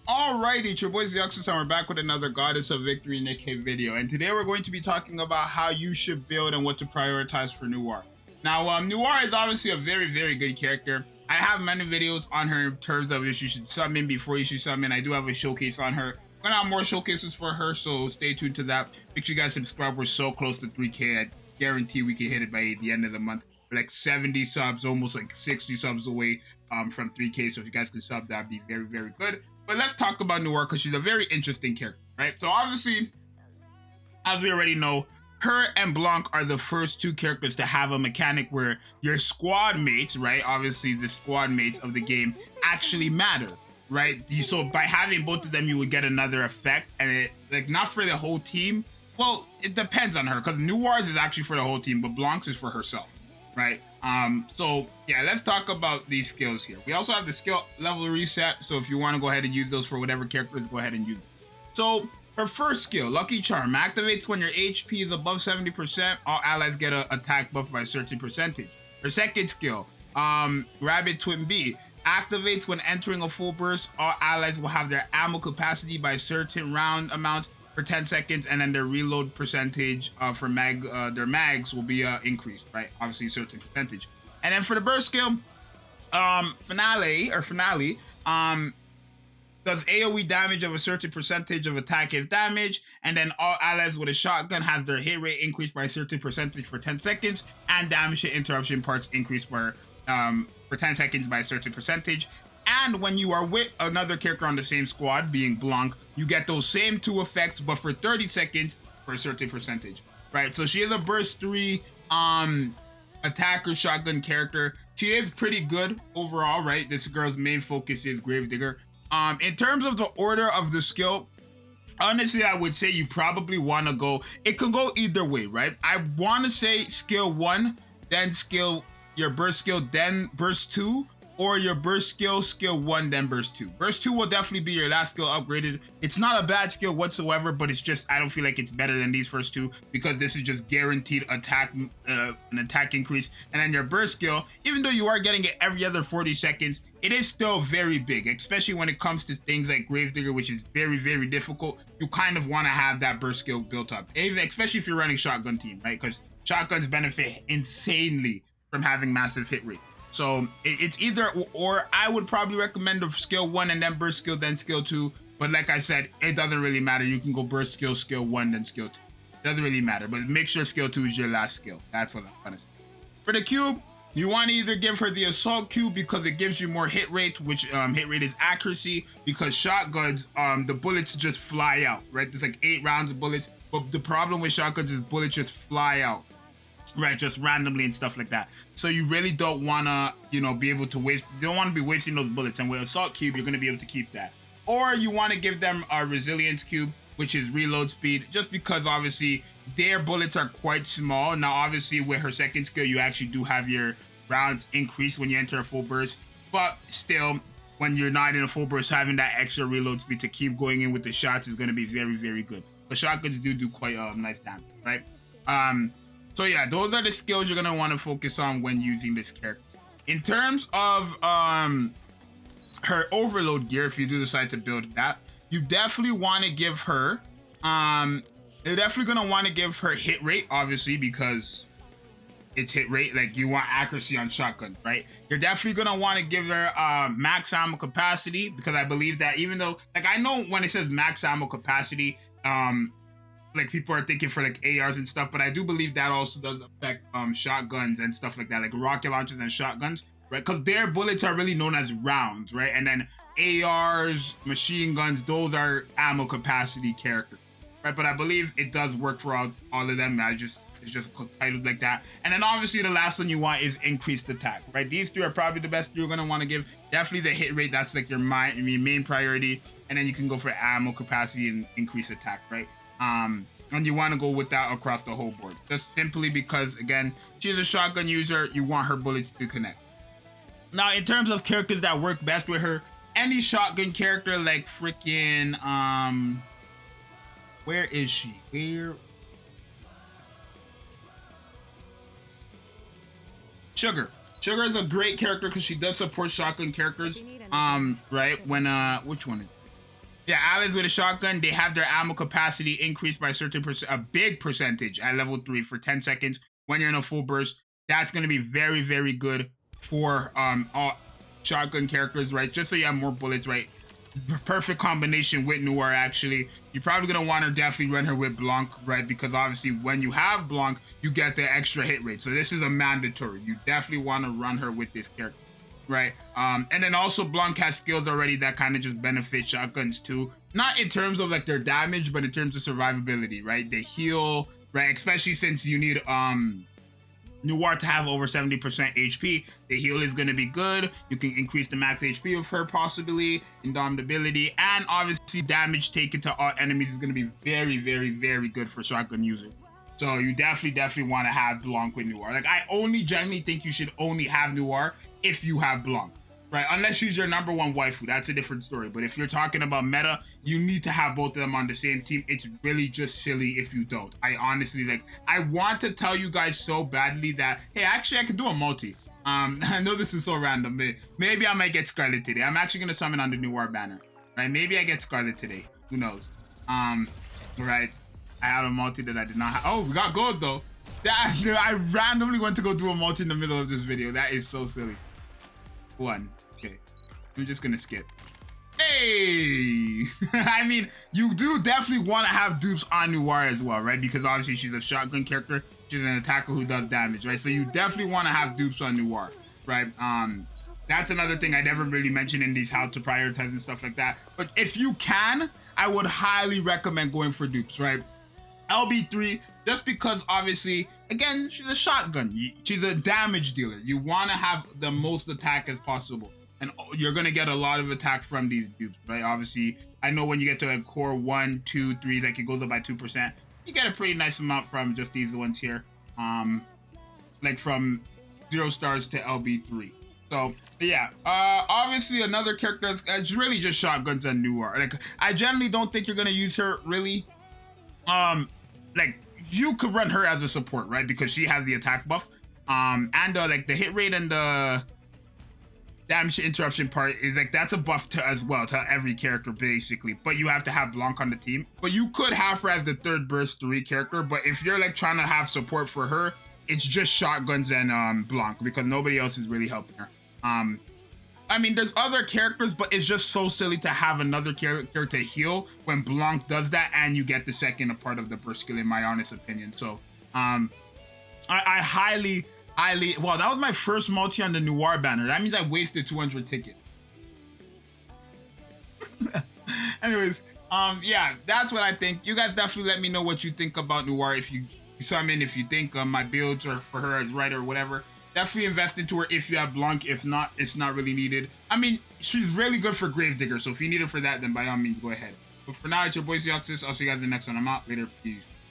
Alrighty, it's your boy Zxous, and we're back with another Goddess of Victory Nikke video. And today we're going to be talking about how you should build and what to prioritize for NOIR. Now, NOIR is obviously a very, very good character. I have many videos on her in terms of if you should summon before you should summon. I do have a showcase on her. We're gonna have more showcases for her, so stay tuned to that. Make sure you guys subscribe. We're so close to 3K. I guarantee we can hit it by the end of the month. We're like 70 subs, almost like 60 subs away from 3K. So if you guys can sub, that'd be very, very good. But let's talk about NOIR because she's a very interesting character, right? So obviously, as we already know, her and Blanc are the first two characters to have a mechanic where your squad mates, right? Obviously, the squad mates of the game actually matter, right? So by having both of them, you would get another effect, and it, like, not for the whole team. Well, it depends on her because NOIR's is actually for the whole team, but Blanc's is for herself, right? So yeah, let's talk about these skills here. We also have the skill level reset, so if you want to go ahead and use those for whatever characters, go ahead and use them. So her first skill, Lucky Charm, activates when your HP is above 70%. All allies get an attack buff by a certain percentage. Her second skill, Rabbit Twin B, activates when entering a full burst. All allies will have their ammo capacity by a certain round amount for 10 seconds, and then their reload percentage for their mags will be increased, right? Obviously, a certain percentage. And then for the burst skill, finale, does AoE damage of a certain percentage of attack is damage, and then all allies with a shotgun has their hit rate increased by a certain percentage for 10 seconds, and damage and interruption parts increased for 10 seconds by a certain percentage. And when you are with another character on the same squad, being Blanc, you get those same two effects, but for 30 seconds for a certain percentage, right? So she is a burst 3 attacker shotgun character. She is pretty good overall, right? This girl's main focus is Gravedigger. In terms of the order of the skill, honestly, I would say you probably want to go, it could go either way, right? I want to say skill 1, then your burst skill, then burst 2, or your burst skill 1, then burst 2. Burst 2 will definitely be your last skill upgraded. It's not a bad skill whatsoever, but it's just, I don't feel like it's better than these first two because this is just guaranteed attack, an attack increase. And then your burst skill, even though you are getting it every other 40 seconds, it is still very big, especially when it comes to things like Gravedigger, which is very, very difficult. You kind of want to have that burst skill built up, even especially if you're running shotgun team, right? Because shotguns benefit insanely from having massive hit rate. So it's either or. I would probably recommend the skill 1 and then burst skill, then skill 2. But like I said, it doesn't really matter. You can go burst skill 1, then skill 2. It doesn't really matter. But make sure skill 2 is your last skill. That's what I'm trying to say. For the cube, you want to either give her the assault cube because it gives you more hit rate, which hit rate is accuracy, because shotguns, the bullets just fly out, right? There's like 8 rounds of bullets. But the problem with shotguns is bullets just fly out, right, just randomly and stuff like that. So you really don't want to, be able to waste, you don't want to be wasting those bullets. And with assault cube, you're going to be able to keep that. Or you want to give them a resilience cube, which is reload speed, just because obviously their bullets are quite small. Now, obviously with her second skill, you actually do have your rounds increase when you enter a full burst, but still, when you're not in a full burst, having that extra reload speed to keep going in with the shots is going to be very, very good. But shotguns do quite nice damage, right? So yeah, those are the skills you're gonna want to focus on when using this character. In terms of her overload gear, if you do decide to build that, you definitely want to give her you're definitely gonna want to give her hit rate, obviously, because it's hit rate. Like, you want accuracy on shotgun, right? You're definitely gonna want to give her max ammo capacity, because I believe that even though, like, I know when it says max ammo capacity, like, people are thinking for like ARs and stuff, but I do believe that also does affect shotguns and stuff like that, like rocket launchers and shotguns, right? Because their bullets are really known as rounds, right? And then ARs, machine guns, those are ammo capacity characters, right? But I believe it does work for all of them. It's just titled like that. And then obviously the last one you want is increased attack, right? These three are probably the best you're gonna want to give. Definitely the hit rate, that's like your main priority, and then you can go for ammo capacity and increased attack, right? And you want to go with that across the whole board, just simply because, again, she's a shotgun user. You want her bullets to connect. Now, in terms of characters that work best with her, any shotgun character like freaking where is she? Sugar. Sugar is a great character because she does support shotgun characters. Right? When which one is Yeah, allies with a shotgun, they have their ammo capacity increased by a certain a big percentage at level 3 for 10 seconds when you're in a full burst. That's going to be very, very good for all shotgun characters, right? Just so you have more bullets, right? Perfect combination with Noir, actually. You're probably going to want to definitely run her with Blanc, right? Because obviously when you have Blanc, you get the extra hit rate. So this is a mandatory. You definitely want to run her with this character, right? And then also Blanc has skills already that kind of just benefit shotguns too. Not in terms of like their damage, but in terms of survivability, right? They heal, right? Especially since you need Noir to have over 70% HP. The heal is going to be good. You can increase the max HP of her possibly, indomitability, and obviously damage taken to all enemies is going to be very, very, very good for shotgun users. So you definitely want to have Blanc with Noir. Like, I only generally think you should only have Noir if you have Blanc, right? Unless she's your number one waifu, that's a different story. But if you're talking about meta, you need to have both of them on the same team. It's really just silly if you don't. I honestly, like, I want to tell you guys so badly that, hey, actually I could do a multi. I know this is so random, but maybe I might get Scarlet today. I'm actually gonna summon on the Noir banner, right? Maybe I get Scarlet today. Who knows? Right. I had a multi that I did not have. Oh, we got gold though. That, I randomly went to go do a multi in the middle of this video. That is so silly. One. Okay. I'm just gonna skip. Hey! I mean, you do definitely want to have dupes on Noir as well, right? Because obviously she's a shotgun character. She's an attacker who does damage, right? So you definitely want to have dupes on Noir, right? That's another thing I never really mentioned in these how to prioritize and stuff like that. But if you can, I would highly recommend going for dupes, right? LB3, just because obviously, again, she's a shotgun. She's a damage dealer. You want to have the most attack as possible. And you're going to get a lot of attack from these dupes, right? Obviously, I know when you get to a core 1, 2, 3, like it goes up by 2%, you get a pretty nice amount from just these ones here. Like from 0 stars to LB3. So, yeah, obviously another character that's really just shotguns and Noir. Like, I generally don't think you're going to use her, really. Like, you could run her as a support, right? Because she has the attack buff. And like the hit rate and the damage interruption part is like, that's a buff to as well to every character basically. But you have to have Blanc on the team. But you could have her as the third burst 3 character. But if you're like trying to have support for her, it's just shotguns and Blanc, because nobody else is really helping her. I mean, there's other characters, but it's just so silly to have another character to heal when Blanc does that and you get the second part of the burst skill, in my honest opinion. So, I highly, well, that was my first multi on the Noir banner. That means I wasted 200 tickets. Anyways, yeah, that's what I think. You guys definitely let me know what you think about Noir. If you summon, if you think my builds are for her as right or whatever. Definitely invest into her if you have Blanc. If not, it's not really needed. I mean, she's really good for Gravedigger, so if you need her for that, then by all means, go ahead. But for now, it's your boy Zxous. I'll see you guys in the next one. I'm out. Later. Peace.